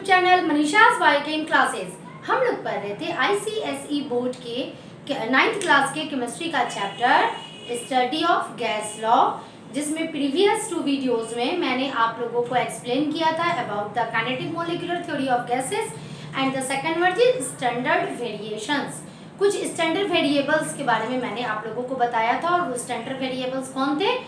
YouTube channel Manisha's biochem classes. हम लोग पढ़ रहे थे आईसीएसई बोर्ड के 9th क्लास के केमिस्ट्री का chapter study of gas law, जिसमें प्रीवियस 2 वीडियोस में मैंने आप लोगों को एक्सप्लेन किया था about the kinetic molecular theory of gases and the second one is standard variations. कुछ स्टैंडर्ड वेरिएबल्स के बारे में मैंने आप लोगों को बताया था, और वो स्टैंडर्ड वेरिएबल्स कौन थे?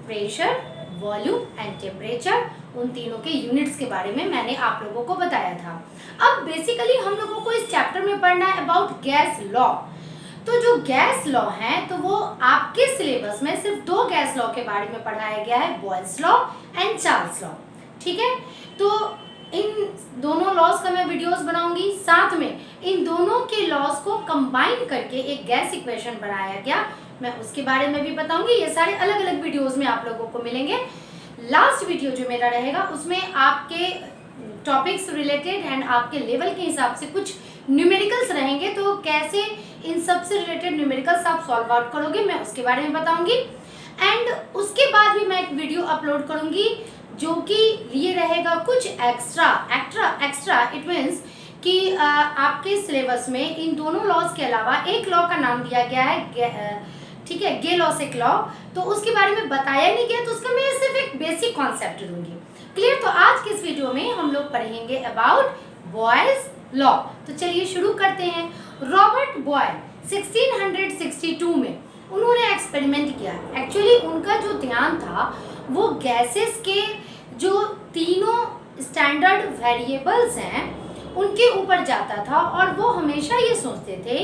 Pressure, volume and temperature. उन तीनों के यूनिट्स के बारे में मैंने आप लोगों को बताया था। अब बेसिकली हम लोगों को इस चैप्टर में पढ़ना है अबाउट गैस लॉ। तो जो गैस लॉ है तो वो आपके सिलेबस में सिर्फ 2 गैस लॉ के बारे में पढ़ाया गया है, Boyle's law and Charles law. ठीक है, तो इन दोनों लॉज का मैं वीडियोस बनाऊंगी, साथ में इन दोनों के लॉज को कंबाइन करके एक गैस इक्वेशन बनाया गया, मैं उसके बारे में भी बताऊंगी। ये सारे अलग अलग वीडियोस में आप लोगों को मिलेंगे। लास्ट वीडियो जो मेरा रहेगा उसमें आपके टॉपिक्स रिलेटेड एंड आपके लेवल के हिसाब से कुछ न्यूमेरिकल्स रहेंगे, तो कैसे इन सब से रिलेटेड न्यूमेरिकल्स आप सॉल्व आउट करोगे मैं उसके बारे में बताऊंगी। एंड उसके बाद भी मैं एक वीडियो अपलोड करूंगी जो कि ये रहेगा कुछ एक्स्ट्रा इट मीन्स कि आपके सिलेबस में इन दोनों लॉज के अलावा एक लॉ का नाम दिया गया है, ठीक है, गेलॉसिक लॉ, तो उसके बारे में बताया नहीं गया, तो उसका मैं सिर्फ एक बेसिक कॉन्सेप्ट दूंगी। क्लियर? तो आज के इस वीडियो में हम लोग पढ़ेंगे अबाउट बॉयल्स लॉ। तो चलिए शुरू करते हैं। रॉबर्ट बॉयल 1662 में उन्होंने एक्सपेरिमेंट किया। एक्चुअली उनका जो ध्यान था वो गैसेस के जो तीनों स्टैंडर्ड वेरिएबल्स हैं उनके ऊपर जाता था, और वो हमेशा ये सोचते थे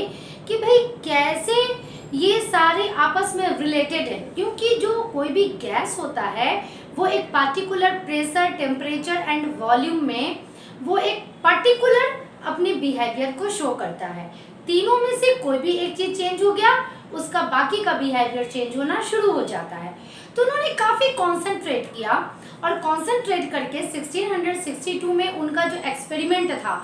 कि भाई कैसे ये सारे आपस में रिलेटेड है, क्योंकि जो कोई भी गैस होता है वो एक particular pressure, temperature and volume में वो एक पार्टिकुलर अपने बिहेवियर को शो करता है। तीनों में से कोई भी एक चीज चेंज हो गया, उसका बाकी का बिहेवियर चेंज होना शुरू हो जाता है। तो उन्होंने काफी कॉन्सेंट्रेट किया, और कॉन्सेंट्रेट करके 1662 में उनका जो एक्सपेरिमेंट था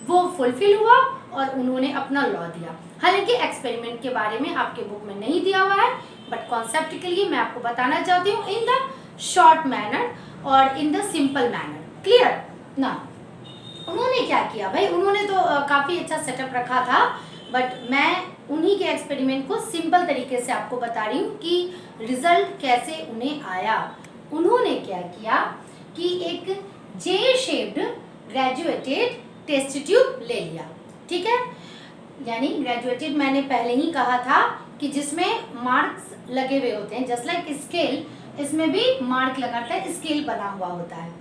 वो फुलफिल हुआ और उन्होंने अपना लॉ दिया। हालांकि एक्सपेरिमेंट के बारे में आपके बुक में नहीं दिया हुआ है, बट कॉन्सेप्ट के लिए मैं आपको बताना चाहती हूँ इन द शॉर्ट मैनर और in the simple manner. Clear ना? उन्होंने क्या किया भाई, उन्होंने तो काफी अच्छा सेटअप रखा था, बट मैं उन्हीं के एक्सपेरिमेंट को सिंपल तरीके से आपको बता रही हूँ कि रिजल्ट कैसे उन्हें आया। उन्होंने क्या किया कि एक J shaped graduated test tube ले लिया। ठीक है, यानी ग्रेजुएटेड मैंने पहले ही कहा था कि जिसमें मार्क्स लगे हुए होते हैं, जस्ट लाइक स्केल, इसमें भी मार्क लगाता है, स्केल बना हुआ होता है।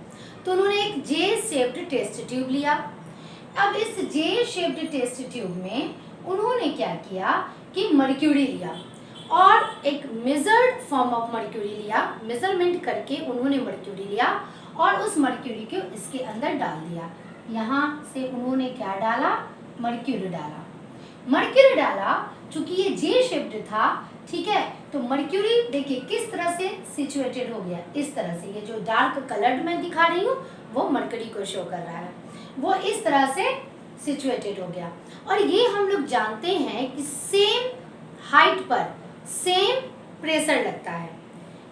तो उन्होंने एक जे शेप्ड टेस्ट ट्यूब लिया। अब इस जे शेप्ड टेस्ट ट्यूब में उन्होंने क्या किया कि मर्क्यूरी लिया और एक मेजर्ड फॉर्म ऑफ मर्क्यूरी लिया, मेजरमेंट करके उन्होंने मर्क्यूरी लिया और उस मर्क्यूरी को इसके अंदर डाल दिया। यहाँ से उन्होंने क्या डाला? मर्क्यूरी डाला। मर्क्यूरी डाला, चूंकि ये जे शेप्ड था, ठीक है, तो मर्क्यूरी देखिए किस तरह से सिचुएटेड हो गया, इस तरह से। ये जो डार्क कलर्ड मैं दिखा रही हूँ वो मर्क्यूरी को शो कर रहा है, वो इस तरह से सिचुएटेड हो गया। और ये हम लोग जानते हैं कि सेम हाइट पर सेम प्रेशर लगता है,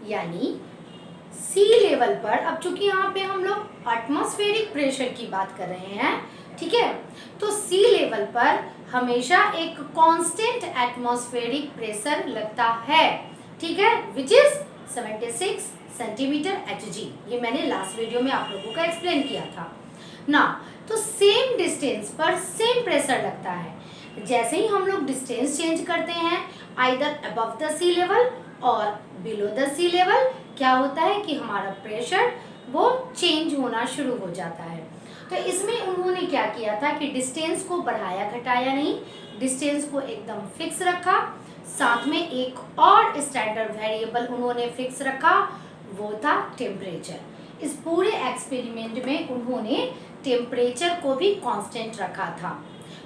यानी सी लेवल पर। अब चूंकि यहाँ पे हम लोग एटमॉस्फेरिक प्रेशर की बात कर रहे हैं, ठीक है, तो सी लेवल पर हमेशा एक कांस्टेंट एटमॉस्फेरिक प्रेशर लगता है, ठीक है, विच इज 76 सेंटीमीटर Hg। ये मैंने लास्ट वीडियो में आप लोगों को एक्सप्लेन किया था ना। तो सेम डिस्टेंस पर सेम प्रेशर लगता है। जैसे ही हम लोग डिस्टेंस चेंज करते हैं either above the sea level और बिलो द सी लेवल, क्या होता है कि हमारा प्रेशर वो चेंज होना शुरू हो जाता है। तो इसमें उन्होंने क्या किया था कि डिस्टेंस को बढ़ाया घटाया नहीं, डिस्टेंस को एकदम फिक्स रखा, साथ में एक और स्टैंडर्ड वेरिएबल उन्होंने फिक्स रखा, वो था टेम्परेचर। इस पूरे एक्सपेरिमेंट में उन्होंने टेम्परेचर को भी कांस्टेंट रखा था।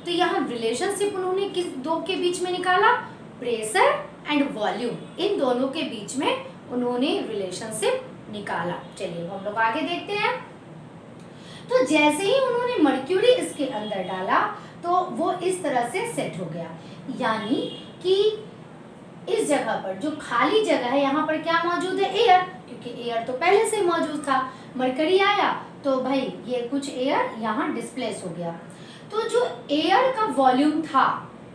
तो यहाँ रिलेशनशिप उन्होंने किस दो के बीच में निकाला? प्रेशर एंड वॉल्यूम, इन दोनों के बीच में उन्होंने रिलेशनशिप निकाला। चलिए हम लोग आगे देखते हैं। तो जैसे ही उन्होंने मर्क्यूरी इसके अंदर डाला तो वो इस तरह से सेट हो गया, यानी कि इस जगह पर जो खाली जगह है यहाँ पर क्या मौजूद है? एयर, क्योंकि एयर तो पहले से मौजूद था। मरकरी आया तो भाई ये कुछ एयर यहाँ डिस्प्लेस हो गया। तो जो एयर का वॉल्यूम था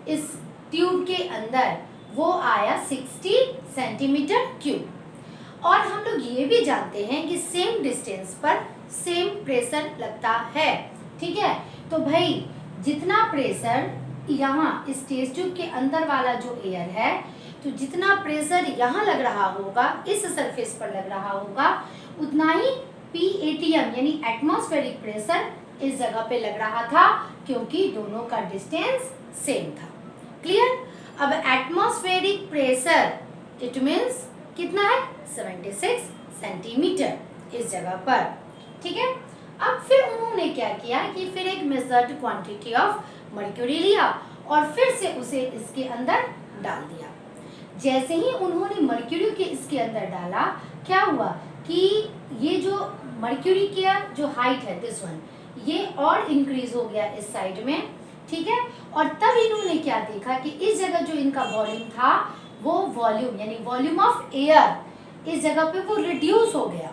इस ट्यूब के अंदर वो आया 60 सेंटीमीटर क्यूब। और हम लोग ये भी जानते हैं कि सेम डिस्टेंस पर सेम प्रेशर लगता है, ठीक है। तो भाई जितना प्रेशर यहाँ इस टेस्ट ट्यूब के अंदर वाला जो एयर है, तो जितना प्रेशर यहाँ लग रहा होगा, इस सरफेस पर लग रहा होगा, उतना ही PATM यानी एटमॉस्फेरिक प्रेशर इस जगह पे लग रहा था, क्योंकि दोनों का डिस्टेंस सेम था। क्लियर। अब एटमॉस्फेरिक प्रेशर इट मीन्स कितना है 76 सेंटीमीटर इस जगह पर, ठीक है। अब फिर उन्होंने क्या किया कि फिर एक मेजर्ड क्वांटिटी ऑफ मर्क्यूरी लिया और फिर से उसे इसके अंदर डाल दिया। जैसे ही उन्होंने मर्क्यूरी के इसके अंदर डाला, क्या हुआ कि ये जो मर्क्यूरी का जो हाइट है दिस वन, ये और इंक्रीज हो गया इस साइड में, ठीक है। और तब इन्होंने क्या देखा कि इस जगह जो इनका वॉल्यूम था वो वॉल्यूम यानी वॉल्यूम ऑफ एयर इस जगह पे वो रिड्यूस हो गया।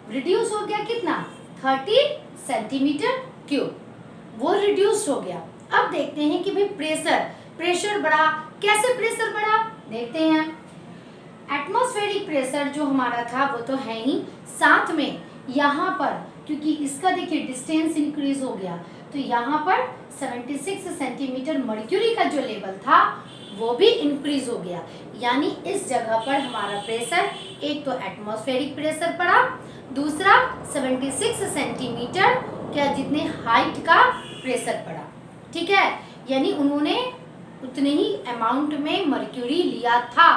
रिड्यूस हो गया कितना 30 सेंटीमीटर क्यूब, वो रिड्यूस हो गया। अब देखते हैं कि भाई प्रेशर बढ़ा। कैसे प्रेशर बढ़ा देखते हैं। एटमॉस्फेरिक प्रेशर जो हमारा था वो तो है ही, साथ में यहाँ पर क्योंकि इसका देखिए डिस्टेंस इंक्रीज हो गया, तो यहाँ पर 76 सेंटीमीटर मर्क्यूरी का जो लेवल था वो भी इंक्रीज हो गया। यानी इस जगह पर हमारा प्रेशर एक तो एटमॉस्फेरिक प्रेशर पड़ा, दूसरा 76 सेंटीमीटर क्या जितने हाइट का प्रेशर पड़ा, ठीक है। यानी उन्होंने उतने ही अमाउंट में मर्क्यूरी लिया था।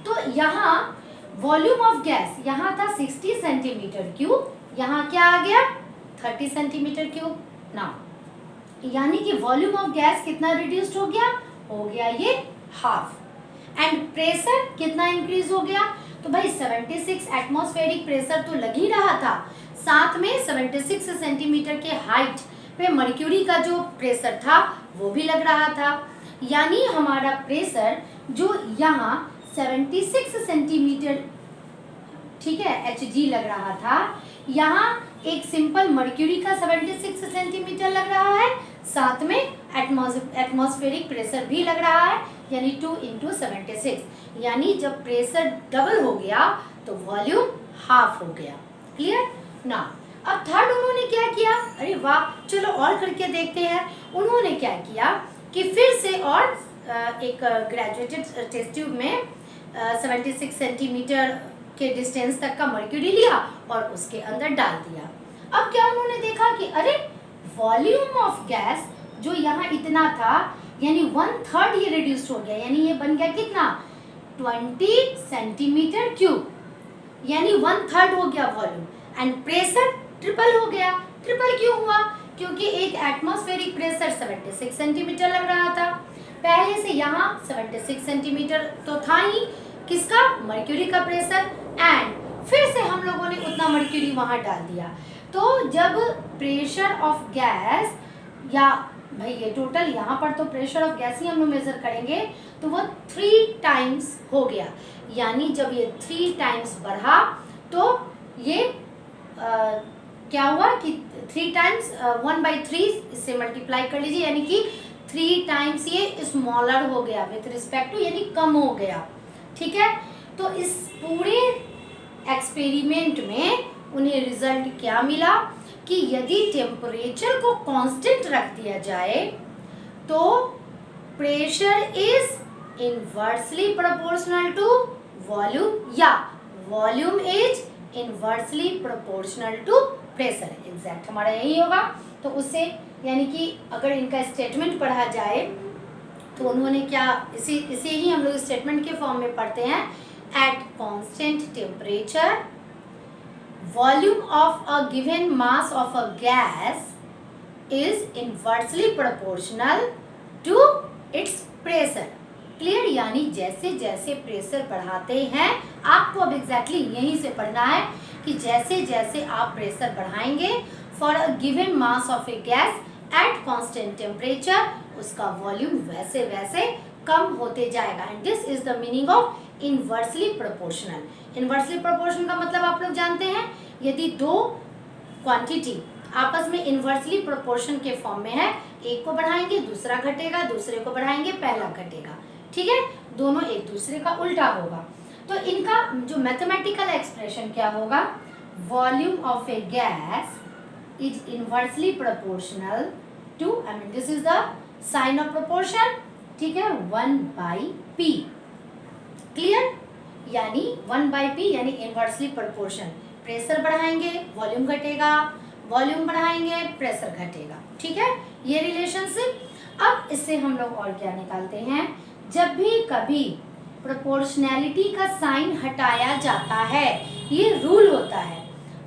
तो यहाँ वॉल्यूम ऑफ गैस यहाँ था 60 सेंटीमीटर क्यूब, यहाँ क्या आ गया 30 सेंटीमीटर क्यूब ना, यानी कि वॉल्यूम ऑफ गैस कितना रिड्यूस्ड हो गया ये हाफ। एंड प्रेशर कितना इंक्रीज हो गया, तो भाई 76 एटमॉस्फेरिक प्रेशर तो लग ही रहा था, साथ में 76 सेंटीमीटर के हाइट पे मर्क्यूरी का जो प्रेशर था वो भी लग रहा था। यानी हमारा प्रेशर जो यहाँ 76 सेंटीमीटर, ठीक है, Hg लग रहा था, यहाँ एक सिंपल मर्क्यूरी का 76 सेंटीमीटर लग रहा है, साथ में एटमॉस्फेरिक प्रेशर भी लग रहा है, यानी 2 × 76। यानी जब प्रेशर डबल हो गया तो वॉल्यूम हाफ हो गया। क्लियर ना। अब थर्ड उन्होंने क्या किया, अरे वाह, चलो और करके देखते हैं। उन्होंने क्या किया कि फिर से और एक ग्रेजुएटेड टेस्ट ट्यूब में 76 सेंटीमीटर के डिस्टेंस तक का मर्क्यूरी लिया और उसके अंदर डाल दिया। अब क्या उन्होंने देखा कि अरे वॉल्यूम ऑफ गैस जो यहाँ इतना था यानी 1/3 ये रिड्यूस हो गया, यानी ये बन गया कितना 20 सेंटीमीटर क्यूब, यानी 1/3 हो गया वॉल्यूम। एंड प्रेशर ट्रिपल हो गया। ट्रिपल क्यों हुआ, क्योंकि एक एटमॉस्फेरिक प्रेशर 76 सेंटीमीटर लग रहा था, पहले से यहाँ 76 सेंटीमीटर तो था ही किसका मर्क्यूरी का प्रेशर, एंड फिर से हम लोगों ने उतना मर्क्यूरी वहां डाल दिया। तो जब प्रेशर ऑफ गैस या भाई ये टोटल यहाँ पर तो प्रेशर ऑफ गैस ही हम लोग मेजर करेंगे, तो वो 3 टाइम्स हो गया। यानी जब ये 3 टाइम्स बढ़ा तो ये क्या हुआ कि 3 टाइम्स 1/3 इससे मल्टीप्लाई कर लीजिए, यानी कि 3 टाइम्स ये स्मॉलर हो गया विथ रिस्पेक्ट टू, यानी कम हो गया। ठीक है, तो इस पूरे एक्सपेरिमेंट में उन्हें रिजल्ट क्या मिला कि यदि टेम्परेचर को कांस्टेंट रख दिया जाए तो pressure is inversely proportional to volume, या volume is inversely proportional to pressure. Exact हमारा यही होगा। तो उससे यानी कि अगर इनका स्टेटमेंट पढ़ा जाए तो उन्होंने क्या, इसे ही हम लोग स्टेटमेंट के फॉर्म में पढ़ते हैं, at constant temperature volume of a given mass of a gas is inversely proportional to its pressure. Clear, यानी जैसे जैसे प्रेशर बढ़ाते हैं, आपको अब एग्जैक्टली यहीं से पढ़ना है कि जैसे जैसे आप प्रेशर बढ़ाएंगे for a given mass of a gas at constant temperature, उसका वॉल्यूम वैसे वैसे कम होते जाएगा। And this is the meaning of inversely proportional. Inversely proportional का मतलब आप लोग जानते हैं, यदि 2 क्वांटिटी आपस में इन्वर्सली प्रोपोर्शन के फॉर्म में है, एक को बढ़ाएंगे दूसरा घटेगा, दूसरे को बढ़ाएंगे पहला घटेगा, ठीक है, दोनों एक दूसरे का उल्टा होगा। तो इनका जो मैथमेटिकल एक्सप्रेशन क्या होगा, volume of a gas is inversely proportional to, I mean this is the sign of proportion, ठीक है, 1/p, क्लियर, यानी 1/p यानी इनवर्सली प्रोपोर्शन, प्रेशर बढ़ाएंगे वॉल्यूम घटेगा, वॉल्यूम बढ़ाएंगे प्रेशर घटेगा, ठीक है, ये रिलेशनशिप। अब इससे हम लोग और क्या निकालते हैं, जब भी कभी प्रोपोर्शनैलिटी का साइन हटाया जाता है, ये रूल होता है,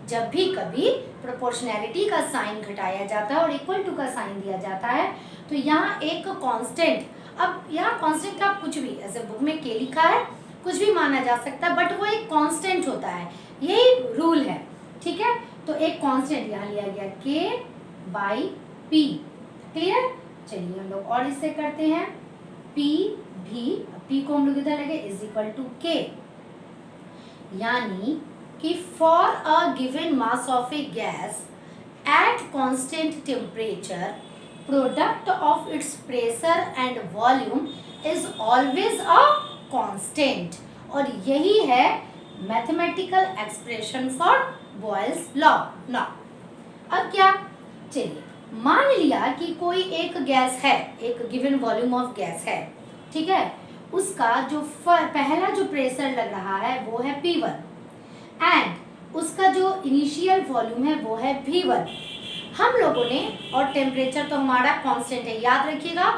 जब भी कभी प्रोपोर्शनैलिटी का साइन घटाया जाता है और इक्वल टू का साइन दिया जाता है, तो यहाँ एक कांस्टेंट, अब यहाँ कांस्टेंट का कुछ भी ऐसे बुक में के लिखा है, कुछ भी माना जा सकता है, बट वो एक कांस्टेंट होता है, यही रूल है, ठीक है। तो एक कांस्टेंट यहाँ लिया गया k/p, क्लियर। चलिए हम लोग और इससे करते हैं, p को हम लोग इधर लगे इज इक्वल टू k, यानी कि for a given mass of a gas at constant temperature product of its pressure and volume is always a constant, और यही है mathematical expression for Boyle's law. अब क्या, चलिए मान लिया कि कोई एक गैस है, एक गिवन वॉल्यूम ऑफ गैस है, ठीक है, उसका जो पहला जो प्रेशर लग रहा है वो है P1 एंड उसका जो इनिशियल वॉल्यूम है वो है V1। हम लोगों ने, और टेम्परेचर तो हमारा कांस्टेंट है, याद रखिएगा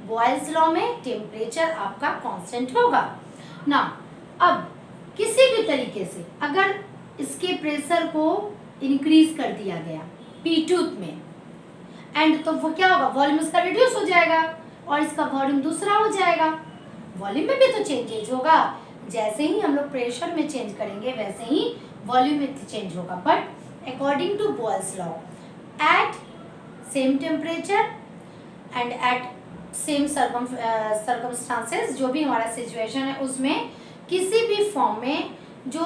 बॉयल्स लॉ में टेम्परेचर आपका कांस्टेंट होगा ना। अब किसी भी तरीके से अगर इसके प्रेशर को इंक्रीज कर दिया गया P2 में, एंड तो वो क्या होगा, वॉल्यूम इसका रिड्यूस हो जाएगा और इसका वॉल्यूम दूसरा हो जाएगा, वॉल्यूम में भी तो चेंजेज होगा, जैसे ही हम लोग प्रेशर में चेंज करेंगे वैसे ही वॉल्यूम में चेंज होगा। But according to Boyle's law, at same temperature and at same circumstances, जो भी हमारा सिचुएशन है उसमें किसी भी फॉर्म में जो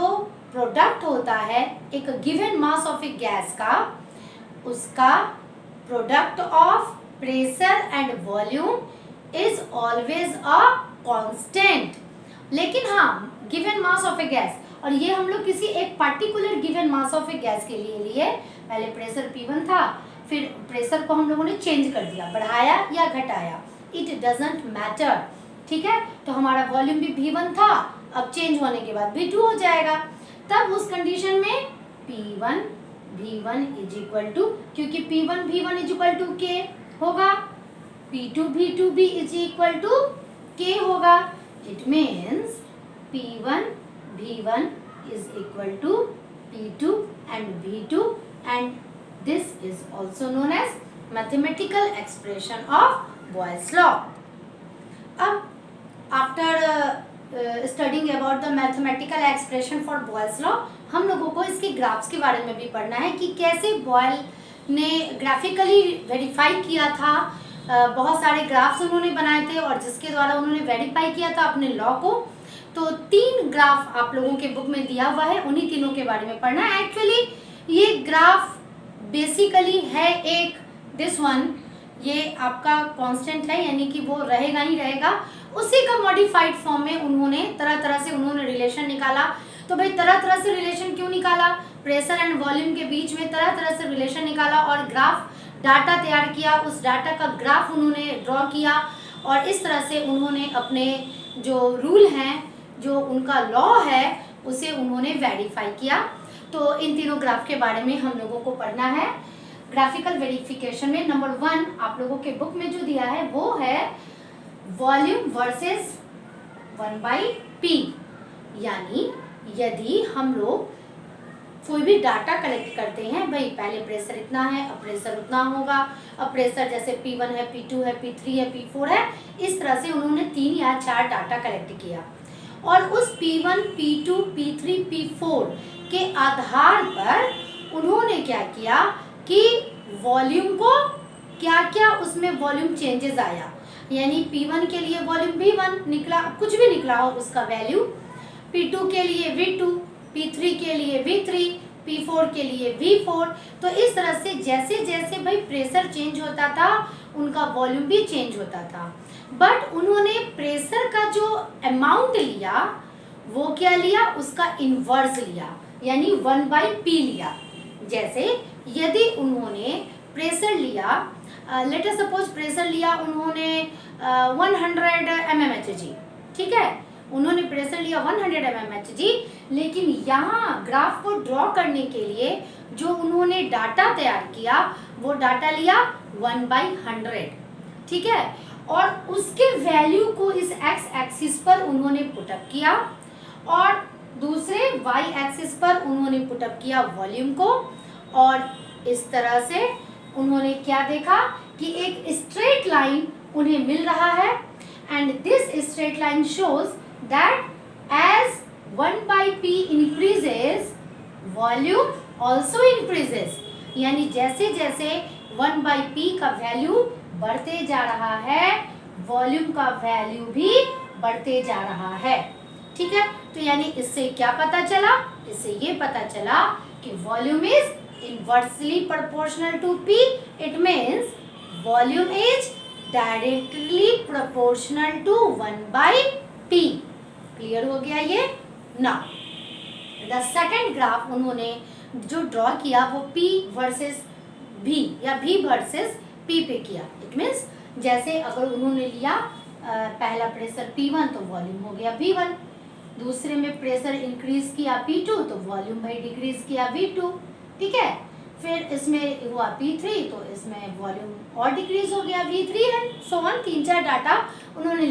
प्रोडक्ट होता है एक given mass of a gas का, उसका product of pressure and volume is always a constant. लेकिन हाँ, given mass of a gas, और ये हम लोग किसी एक particular given mass of a gas के लिए पहले प्रेशर P1 था, फिर प्रेशर को हम लोगों ने चेंज कर दिया, बढ़ाया या घटाया, इट डजंट मैटर, ठीक है। तो हमारा वॉल्यूम भी V1 था, अब चेंज होने के बाद V2 हो जाएगा, तब उस कंडीशन में P1 V1 is equal to, क्योंकि P1 V1 is equal to K होगा, P2 V2 भी इज इक्वल टू K होगा। It means P1 V1 is equal to P2 and V2, and this is also known as mathematical expression of Boyle's law. अब after studying about the mathematical expression for Boyle's law, हम लोगों को इसके graphs के बारे में भी पढ़ना है कि कैसे बॉयल ने ग्राफिकली वेरीफाई किया था, बहुत सारे ग्राफ्स उन्होंने बनाए थे और जिसके द्वारा उन्होंने वेरीफाई किया था अपने लॉ को। तो 3 ग्राफ आप लोगों के बुक में दिया हुआ है, उन्हीं तीनों के बारे में पढ़ना है। एक्चुअली ये ग्राफ बेसिकली है एक दिस वन, ये आपका कांस्टेंट है, यानी कि वो रहेगा ही रहेगा, उसी का मॉडिफाइड फॉर्म में उन्होंने तरह तरह से उन्होंने रिलेशन निकाला। तो भाई तरह तरह से रिलेशन क्यों निकाला, प्रेशर एंड वॉल्यूम के बीच में तरह तरह से रिलेशन निकाला और ग्राफ डाटा तैयार किया, उस डाटा का ग्राफ उन्होंने ड्रॉ किया और इस तरह से उन्होंने अपने जो रूल हैं, जो उनका लॉ है, उसे उन्होंने वेरीफाई किया। तो इन तीनों ग्राफ के बारे में हम लोगों को पढ़ना है। ग्राफिकल वेरिफिकेशन में नंबर 1 आप लोगों के बुक में जो दिया है वो है वॉल्यूम वर्सेस 1/p, यानी यदि हम लोग कोई भी डाटा कलेक्ट करते हैं, भाई पहले प्रेशर इतना है, अब प्रेशर उतना होगा, अब प्रेशर जैसे P1 है, P2 है, P3 है, P4 है, इस तरह से उन्होंने 3 या 4 डाटा कलेक्ट किया और उस P1, P2, P3, P4 के आधार पर उन्होंने क्या किया कि वॉल्यूम को क्या क्या उसमें वॉल्यूम चेंजेस आया, यानी P1 के लिए वॉल्यूम V1 निकला, कुछ भी निकला हो उसका वैल्यू, P2 के लिए V2, P3 के लिए V3, P4 के लिए V4। तो इस तरह से जैसे जैसे भाई प्रेशर चेंज होता था उनका वॉल्यूम भी चेंज होता था। बट उन्होंने प्रेशर का जो अमाउंट लिया वो क्या लिया, उसका इन्वर्स लिया, यानी 1/P लिया। जैसे यदि उन्होंने प्रेशर लिया, लेट अस सपोज प्रेशर लिया उन्होंने 100 mmHg, ठीक है, उन्होंने प्रेशर लिया 100 mmHg, लेकिन यहाँ ग्राफ को ड्रॉ करने के लिए जो उन्होंने डाटा तैयार किया वो डाटा लिया 1/100, ठीक है, और उसके वैल्यू को इस एक्स एक्सिस पर उन्होंने पुटअप किया और दूसरे वाई एक्सिस पर उन्होंने पुटअप किया वॉल्यूम को। और इस तरह से उन्होंने क्या देखा कि एक स्ट्रेट लाइन उन्हें मिल रहा है, and this straight line shows that as 1/P increases volume also increases, यानी जैसे जैसे 1/P का वैल्यू बढ़ते जा रहा है वॉल्यूम का वैल्यू भी बढ़ते जा रहा है, ठीक है। तो यानी इससे क्या पता चला, इससे ये पता चला कि volume is inversely proportional to P. It means volume is directly proportional to 1/P. Clear हो गया ये। Now the second graph उन्होंने जो ड्रॉ किया वो P वर्सेस V या V वर्सेस P पे किया। It means जैसे अगर उन्होंने लिया पहला प्रेशर P1 तो वॉल्यूम हो गया V1, दूसरे में प्रेशर इंक्रीज किया P2 तो वॉल्यूम भाई डिक्रीज किया V2, ठीक है, फिर इसमें हुआ P3 तो इसमें वॉल्यूम और डिक्रीज हो गया V3 and so on. 3-4 data उन्होंने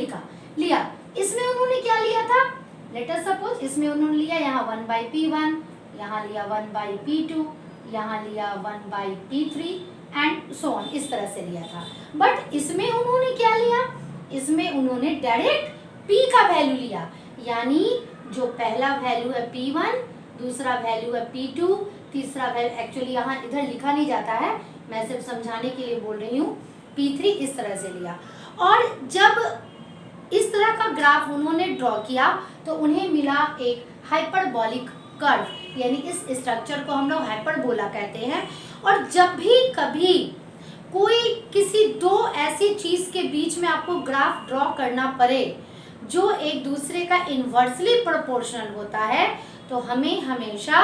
लिया। इसमें उन्होंने क्या लिया था, लेट अस सपोज इसमें उन्होंने लिया यहाँ 1/P1, यहाँ लिया 1/P2, यहाँ लिया 1/P3 एंड सो ऑन, इस तरह से लिया था। बट इसमें उन्होंने क्या लिया, इसमें उन्होंने डायरेक्ट P का वैल्यू लिया, यानी जो पहला वैल्यू है P1, दूसरा वैल्यू है P2, तीसरा वैल्यू एक्चुअली यहाँ इधर लिखा नहीं जाता है, मैं सिर्फ समझाने के लिए बोल रही हूँ, P3 इस तरह से लिया। और जब इस तरह का ग्राफ उन्होंने ड्रॉ किया तो उन्हें मिला एक हाइपरबोलिक कर्व, यानी इस स्ट्रक्चर को हम लोग हाइपरबोला कहते हैं। और जब भी कभी कोई किसी दो ऐसी चीज के बीच में आपको ग्राफ ड्रॉ करना पड़े जो एक दूसरे का इन्वर्सली प्रोपोर्शनल होता है तो हमें हमेशा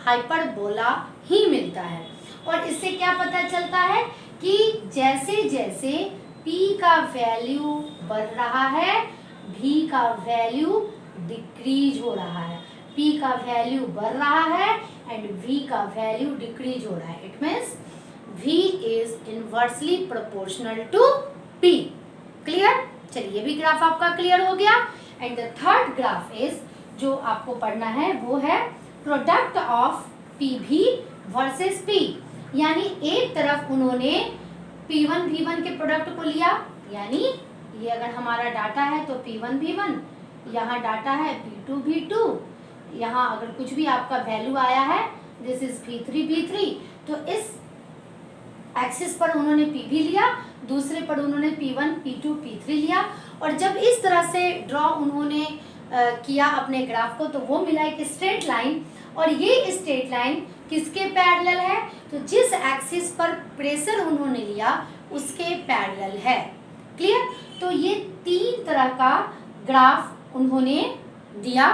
हाइपरबोला ही मिलता है। और इससे क्या पता चलता है कि जैसे जैसे P का वैल्यू बढ़ रहा है V का वैल्यू डिक्रीज हो रहा है, P का वैल्यू बढ़ रहा है एंड V का वैल्यू डिक्रीज हो रहा है। It means V is inversely proportional to P। Clear? चलिए, भी ग्राफ आपका क्लियर हो गया। And the third graph is जो आपको पढ़ना है वो है product of PV versus P, यानी एक तरफ उन्होंने P1 V1 के प्रोडक्ट को लिया, यानी ये अगर हमारा डाटा है तो P1 V1, यहाँ डाटा है P2 V2, यहाँ अगर कुछ भी आपका वैल्यू आया है दिस इज P3 V3, तो इस एक्सिस पर उन्होंने PV लिया, दूसरे पर उन्होंने P1 P2 P3 लिया। और जब इस तरह से ड्रॉ उन्होंने किया अपने ग्राफ को तो वो मिला एक स्ट्रेट लाइन, और ये स्ट्रेट लाइन किसके पैरेलल है, तो जिस एक्सिस पर प्रेशर उन्होंने लिया उसके पैरेलल है। क्लियर? तो ये 3 तरह का ग्राफ उन्होंने दिया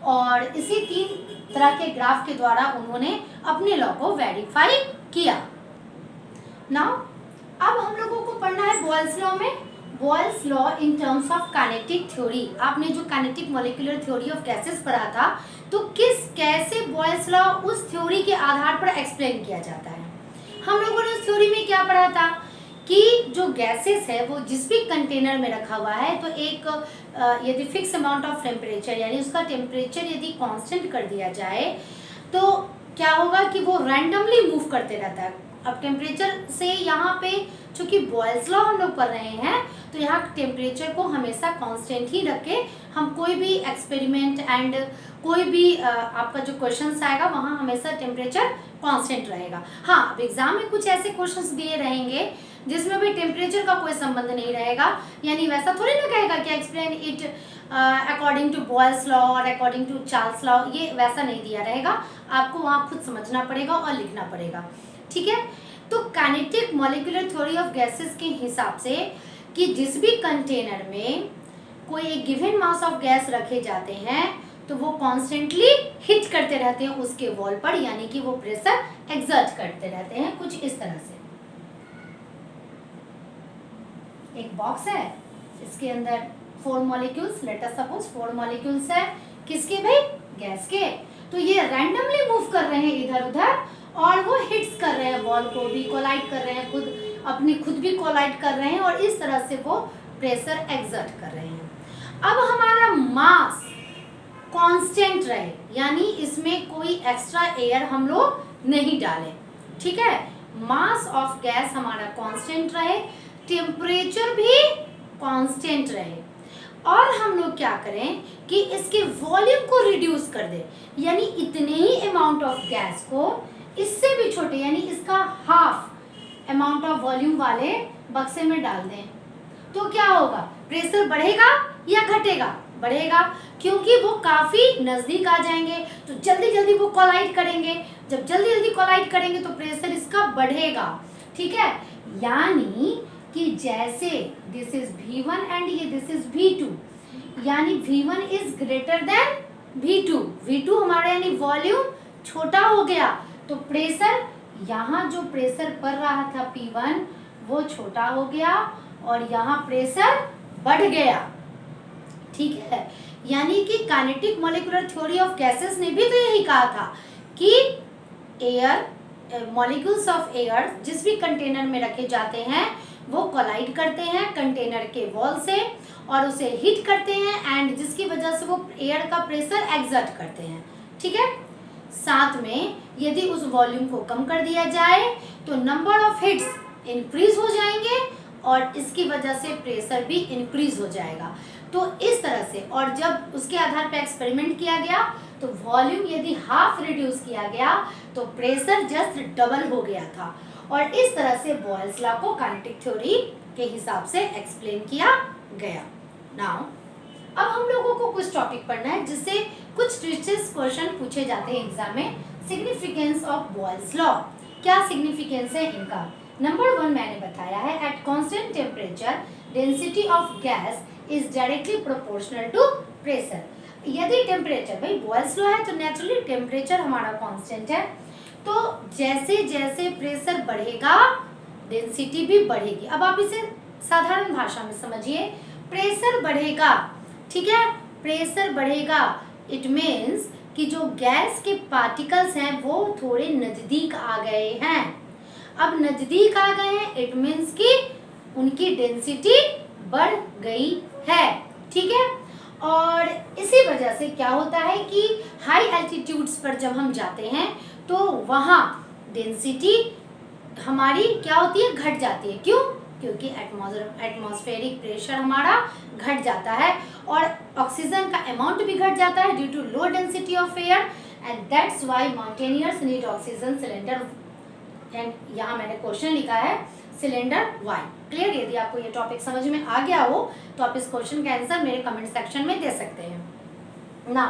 और इसी 3 तरह के ग्राफ के द्वारा उन्होंने अपने लॉ को वेरीफाई किया। नाउ अब हम लोगों को पढ़ना है बॉयल्स लॉ में, Boyle's law in terms of kinetic theory. आपने जो kinetic molecular theory of gases पढ़ा था तो कैसे बॉयल्स लॉ उस थ्योरी के आधार पर एक्सप्लेन किया जाता है। हम लोगों ने उस थ्योरी में क्या पढ़ा था कि जो गैसेस है वो जिस भी कंटेनर में रखा हुआ है तो एक यदि फिक्स अमाउंट ऑफ टेम्परेचर यानी उसका टेम्परेचर यदि कांस्टेंट कर दिया जाए तो क्या होगा कि वो रैंडमली मूव करते रहता है। अब टेम्परेचर से यहाँ पे चूंकि बॉयल्स लॉ हम लोग पढ़ रहे हैं तो यहाँ टेम्परेचर को हमेशा कांस्टेंट ही रख के हम कोई भी एक्सपेरिमेंट एंड कोई भी आपका जो क्वेश्चंस आएगा वहाँ हमेशा टेम्परेचर कांस्टेंट रहेगा। हाँ, अब एग्जाम में कुछ ऐसे क्वेश्चंस दिए रहेंगे जिसमें भी टेम्परेचर का कोई संबंध नहीं रहेगा, यानी वैसा थोड़ी ना कहेगा कि explain it according to Boyle's law और अकॉर्डिंग टू चार्ल्स लॉ, ये वैसा नहीं दिया रहेगा, आपको वहाँ खुद समझना पड़ेगा और लिखना पड़ेगा, ठीक है। तो kinetic molecular theory of gases के हिसाब से कि जिस भी कंटेनर में कोई एक गिवन मास ऑफ गैस रखे जाते हैं तो वो कॉन्स्टेंटली हिट करते रहते हैं उसके वॉल पर, यानी कि वो प्रेशर एक्सर्ट करते रहते हैं कुछ इस तरह से। एक बॉक्स है, इसके अंदर 4 molecules, let us suppose 4 molecules है, किसके भाई? गैस के। तो ये रैंडमली मूव कर रहे हैं इधर उधर और वो हिट्स कर रहे हैं वॉल को भी, कोलाइड कर रहे हैं, खुद भी कोलाइड कर रहे हैं और इस तरह से वो प्रेशर एक्सर्ट कर रहे हैं। अब हमारा मास कांस्टेंट रहे, यानी इसमें कोई एक्स्ट्रा एयर हम लोग नहीं डालें, ठीक है। मास ऑफ गैस हमारा कांस्टेंट रहे, टेम्परेचर भी कांस्टेंट रहे और हम लोग क्या करें कि इसके वॉल्यूम को रिड्यूस कर दें, यानी इतने ही अमाउंट ऑफ गैस को इससे भी छोटे, यानी इसका हाफ अमाउंट ऑफ वॉल्यूम वाले बक्से में डाल दें। तो क्या होगा? प्रेशर बढ़ेगा या घटेगा? बढ़ेगा, क्योंकि वो काफी नजदीक आ जाएंगे तो जल्दी जल्दी वो कोलाइड करेंगे। जब जल्दी जल्दी कोलाइड करेंगे तो प्रेशर इसका बढ़ेगा, ठीक है। यानी कि जैसे दिस इज V1 एंड ये दिस इज V2, यानी V1 is greater than V2। V2 हमारा यानी वॉल्यूम छोटा हो गया तो प्रेशर, यहाँ जो प्रेशर पड़ रहा था P1 वो छोटा हो गया और यहाँ प्रेशर बढ़ गया, ठीक है। यानी कि kinetic molecular theory of gases ने भी तो यही कहा था कि एयर, मॉलिक्यूल्स ऑफ एयर जिस भी कंटेनर में रखे जाते हैं वो कोलाइड करते हैं कंटेनर के वॉल से और उसे हीट करते हैं एंड जिसकी वजह से वो एयर का प्रेशर एक्सर्ट करते हैं, ठीक है। साथ में यदि उस वॉल्यूम को कम कर दिया जाए तो नंबर ऑफ हिट्स इंक्रीज हो जाएंगे और इसकी वजह से प्रेशर भी इंक्रीज हो जाएगा। तो इस तरह से, और जब उसके आधार पर एक्सपेरिमेंट किया गया तो वॉल्यूम यदि हाफ रिड्यूस किया गया तो प्रेशर जस्ट डबल हो गया था और इस तरह से बॉयल्स लॉ को काइनेटिक थ्योरी के हिसाब से एक्सप्लेन किया गया। नाउ अब हम लोगों को कुछ टॉपिक पढ़ना है जिससे कुछ ट्रिक्स क्वेश्चन पूछे जाते हैं एग्जाम में। सिग्निफिकेंस ऑफ बॉयल्स लॉ, क्या सिग्निफिकेंस है इनका? नंबर 1 मैंने बताया है, at constant temperature density of gas is directly proportional to pressure. यदि टेम्परेचर, भाई बॉयल्स लॉ है तो नेचुरली टेम्परेचर हमारा कांस्टेंट है, तो जैसे जैसे प्रेशर बढ़ेगा डेंसिटी भी बढ़ेगी। अब आप इसे साधारण भाषा में समझिए, प्रेशर बढ़ेगा, ठीक है, प्रेशर बढ़ेगा, इट मीन्स कि जो गैस के पार्टिकल्स हैं वो थोड़े नजदीक आ गए हैं। अब नजदीक आ गए हैं इट मीन्स कि उनकी डेंसिटी बढ़ गई है, ठीक है। और इसी वजह से क्या होता है कि हाई एल्टीट्यूड्स पर जब हम जाते हैं तो वहाँ डेंसिटी हमारी क्या होती है? घट जाती है। क्यों? क्योंकि एटमॉस्फेरिक प्रेशर हमारा घट जाता है और ऑक्सीजन का अमाउंट भी घट जाता है due to low density of air and that's why mountaineers need oxygen cylinder. And यहाँ मैंने क्वेश्चन लिखा है सिलेंडर वाई। क्लियर? यदि आपको ये टॉपिक समझ में आ गया हो तो आप इस क्वेश्चन का आंसर मेरे कमेंट सेक्शन में दे सकते हैं। ना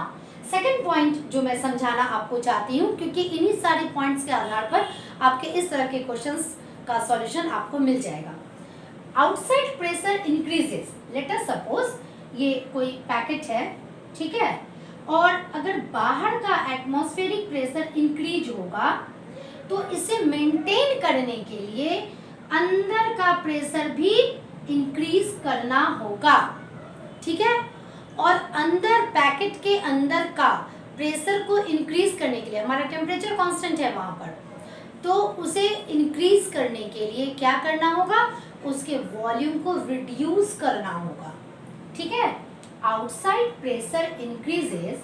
सेकंड पॉइंट जो मैं समझाना आपको चाहती हूँ, क्योंकि इन्हीं सारे पॉइंट्स के आधार पर आपके इस तरह के क्वेश्चंस का सॉल्यूशन आपको मिल जाएगा। Outside pressure increases, let us suppose ये कोई पैकेट है, ठीक है, और अगर बाहर का एटमॉस्फेरिक प्रेशर इंक्रीज होगा तो इसे मेंटेन करने के लिए अंदर का प्रेशर भी इंक्रीज करना होगा, ठीक है। और अंदर पैकेट के अंदर का प्रेशर को इंक्रीज करने के लिए, हमारा टेम्परेचर कांस्टेंट है वहां पर, तो उसे इंक्रीज करने के लिए क्या करना होगा? उसके वॉल्यूम को रिड्यूस करना होगा, ठीक है। Outside pressure increases,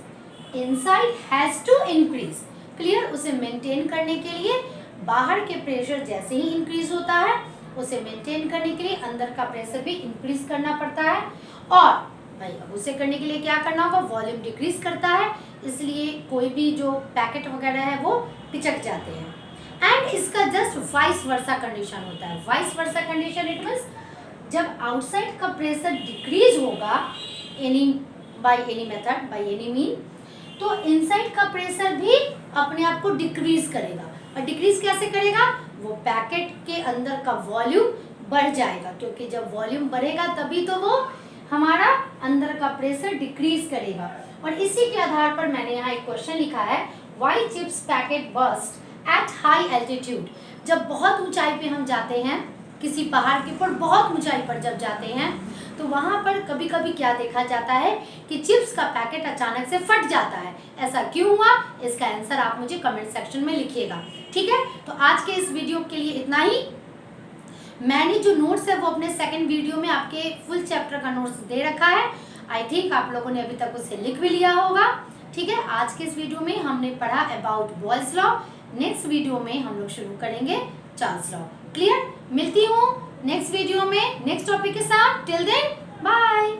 inside has to increase. Clear? उसे मेंटेन करने के लिए बाहर के प्रेशर जैसे ही इंक्रीज होता है उसे मेंटेन करने के लिए अंदर का प्रेशर भी इंक्रीज करना पड़ता है। और भाई अब उसे करने के लिए क्या करना होगा? वॉल्यूम डिक्रीज करता है, इसलिए कोई भी जो पैकेट वगैरह है वो पिचक जाते हैं। एंड इसका जस्ट वाइस वर्सा कंडीशन होता है। Vice versa condition it means जब आउटसाइड का प्रेशर डिक्रीज होगा, यानी by any method, by any mean, तो इनसाइड का प्रेशर भी अपने आप को डिक्रीज करेगा। और डिक्रीज कैसे करेगा? वो पैकेट के अंदर का वॉल्यूम बढ़ जाएगा, क्योंकि जब वॉल्यूम बढ़ेगा तभी तो वो हमारा अंदर का प्रेशर डिक्रीज करेगा। और इसी के आधार पर मैंने यहाँ एक क्वेश्चन लिखा है, why chips packet burst at high altitude. जब बहुत ऊंचाई पे हम जाते हैं, किसी पहाड़ के ऊपर बहुत ऊंचाई पर जब जाते हैं, तो वहाँ पर कभी कभी क्या देखा जाता है कि चिप्स का पैकेट अचानक से फट जाता है। ऐसा क्यों हुआ? इसका आंसर आप मुझे कमेंट सेक्शन में लिखिएगा, ठीक है। तो आज के इस वीडियो के लिए इतना ही। मैंने जो नोट्स है वो अपने सेकंड वीडियो में आपके फुल चैप्टर का नोट्स दे रखा है। आई थिंक आप लोगों ने अभी तक उसे लिख भी लिया होगा, ठीक है। आज के इस वीडियो में हमने पढ़ा about boys law. Next video में हम लोग शुरू करेंगे चार्ल्स लॉ। क्लियर? मिलती हूँ नेक्स्ट वीडियो में नेक्स्ट टॉपिक के साथ। Till then bye.